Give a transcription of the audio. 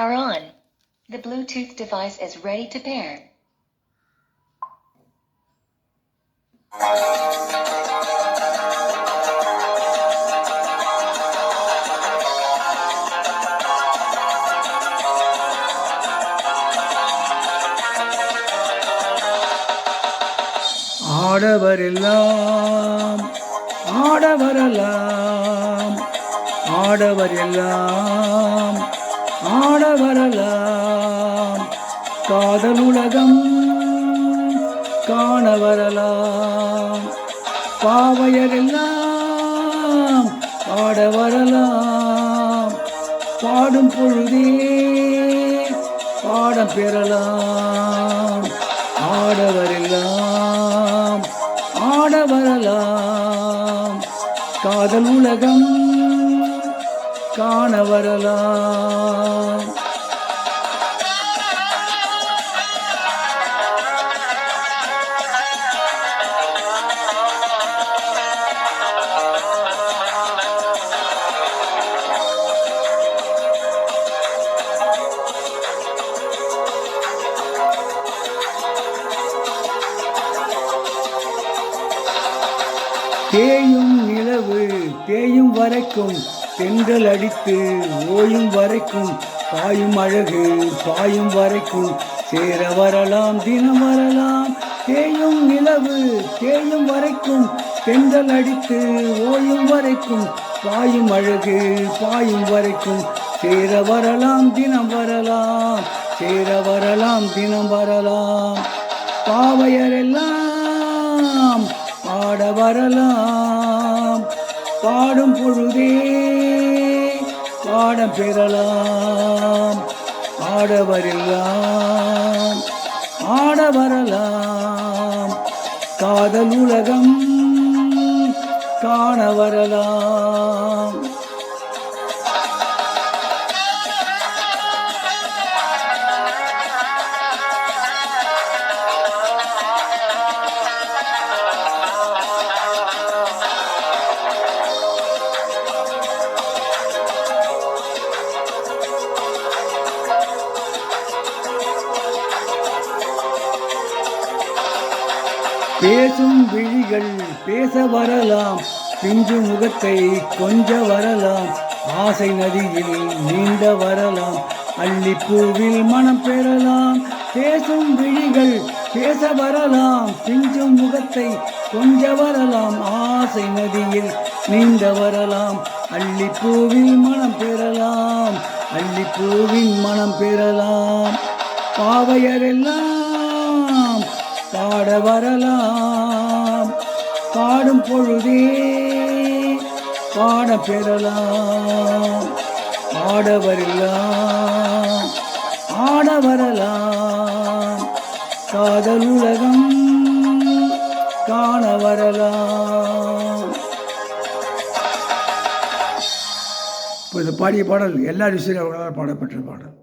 Power on. The Bluetooth device is ready to pair. ஆடவரெல்லாம் ஆடவரலாம், ஆடவரெல்லாம் ஆடவரலாம், காதலுலகம் காணவரலாம், பாவையரெல்லாம் பாடவரலாம், பாடும் பொழுதே பாடம் பெறலாம், ஆடவரெல்லாம் ஆடவரலாம், காதல் உலகம் காணவரலாம். தேயும் நிலவு தேயும் வரைக்கும் தென்றல் அடித்து ஓயும் வரைக்கும் பாயும் அழகு பாயும் வரைக்கும் சேர வரலாம் தினம் வரலாம். தேயும் நிலவு தேயும் வரைக்கும் தென்றல் அடித்து ஓயும் வரைக்கும் பாயும் அழகு பாயும் வரைக்கும் சேர வரலாம் தினம் வரலாம், சேர வரலாம் தினம் வரலாம். பாவையரெல்லாம் பாட வரலாம், பாடும் பொழுதே பாடம் பெறலாம், ஆடவரெல்லாம் ஆட வரலாம், காதல் உலகம் காண வரலாம். பேசும் விழிகள் பேச வரலாம், பிஞ்சு முகத்தை கொஞ்ச வரலாம், ஆசை நதியில் நீண்ட வரலாம், அள்ளிப்பூவில் மனம் பெறலாம். பேசும் விழிகள் பேச வரலாம், பிஞ்சு முகத்தை கொஞ்ச வரலாம், ஆசை நதியில் நீண்ட வரலாம், அள்ளிப்பூவில் மனம் பெறலாம், அள்ளிப்பூவின் மனம் பெறலாம். பாவையரெல்லாம் பாட வரலாம், பாடும் பொழுதே பாட பெறலாம், ஆடவரெல்லாம் ஆட வரலாம், காதல் உலகம் காண வரலாம். இப்போ இந்த பாடிய பாடல் எல்லா விஷயம் பாடப்பட்ட பாடல்.